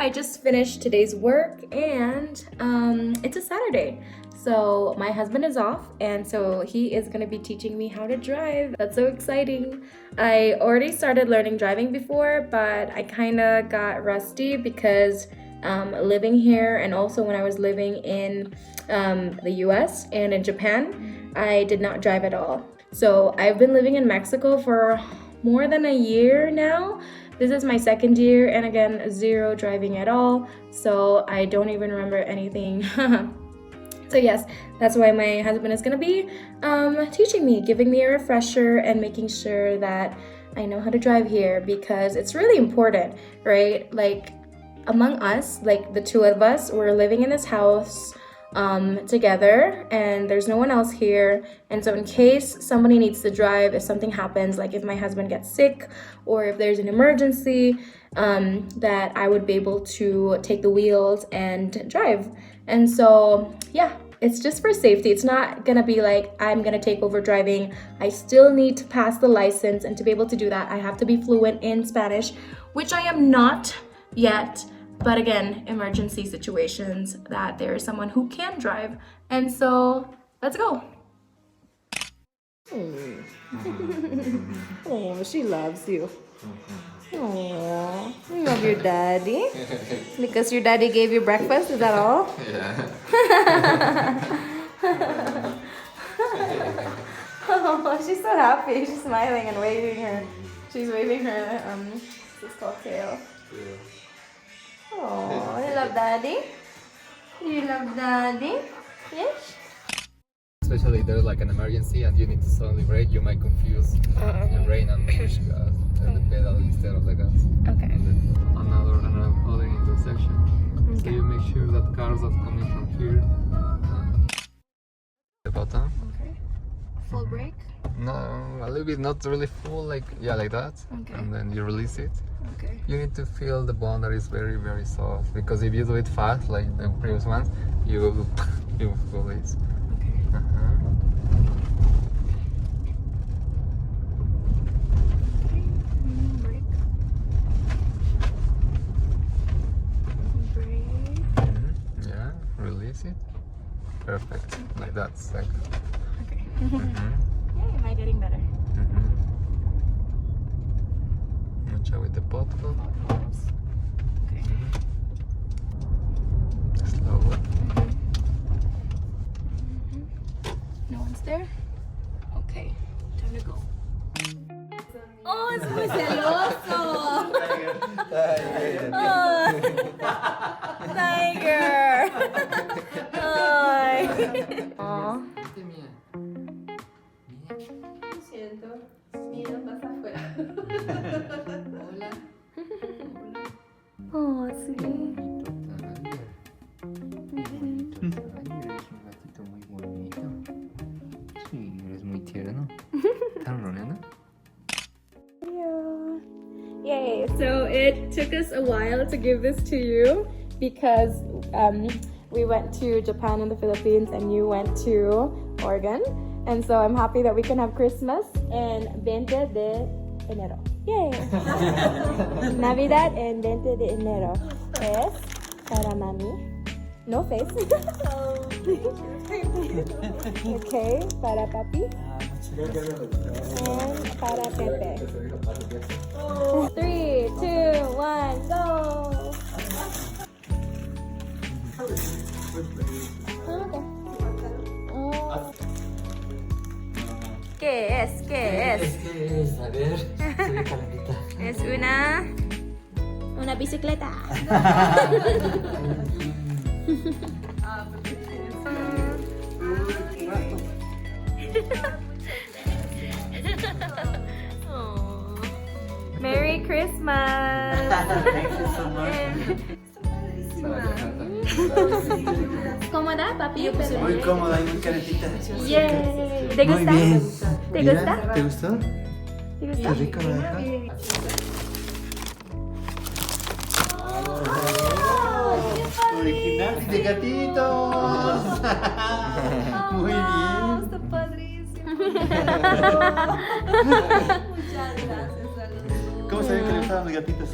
I just finished today's work and it's a Saturday. So my husband is off and so he is gonna be teaching me how to drive. That's so exciting. I already started learning driving before, but I kinda got rusty because living here and also when I was living in the US and in Japan, I did not drive at all. So I've been living in Mexico for more than a year now. This is my second year and again, zero driving at all. So I don't even remember anything. So yes, that's why my husband is gonna be teaching me, giving me a refresher and making sure that I know how to drive here because it's really important, right? Like among us, like the two of us, we're living in this house together and there's no one else here, and so in case somebody needs to drive, if something happens, like if my husband gets sick or if there's an emergency, that I would be able to take the wheels and drive. And so yeah, it's just for safety. It's not gonna be like I'm gonna take over driving. I still need to pass the license, and to be able to do that I have to be fluent in Spanish, which I am not yet. But again, emergency situations, that there is someone who can drive. And so, let's go. Oh, she loves you. Oh, you love your daddy. Because your daddy gave you breakfast, is that all? Yeah. Oh, she's so happy. She's smiling and waving her. She's waving her, this is called tail. Yeah. Oh, you love daddy? You love daddy? Yes? Especially if there's like an emergency and you need to suddenly brake, you might confuse the brain and push gas and the pedal instead of the gas. Okay. And then another intersection. So you make sure that cars that coming from here, the bottom. Okay. Full brake? No, a little bit, not really full, like like that. Okay. And then you release it. Okay. You need to feel the boundaries very, very soft, because if you do it fast, like the previous ones, you release. Okay. Brake. Brake. Yeah, release it. Perfect. Like that. Like. Okay. Hey, am I getting better? Watch out with the bottle. Okay. Slower. No one's there? Okay, time to go. Oh, es muy celoso. Tiger. Ay. Aw. Siento. Mira, pasa afuera. Hola. Oh, sí. Eres un gatito muy bonito. Sí, eres muy tierno. ¿Están roneando? Yay! So it took us a while to give this to you because we went to Japan and the Philippines and you went to Oregon. And so I'm happy that we can have Christmas in 20 de enero. Yay! Navidad en 20 de enero. Es para mami. No face. Okay, para papi. And para Pepe. 3, 2, 1, go! ¿Qué es? ¿Qué es? ¿Qué es? A ver, se ve calentita. Es una bicicleta. Oh. Merry Christmas. Thank you so much. ¿Cómoda, papi? Muy cómoda y muy calentita. Yay. ¿Te Muy gusta? bien. ¿Te Mira, gusta? ¿te gustó? ¿Te Qué gusta? rico, ¿verdad? Original de gatitos. Muy bien. Está padrísimo. ¿Cómo se ve que le gustaban los gatitos?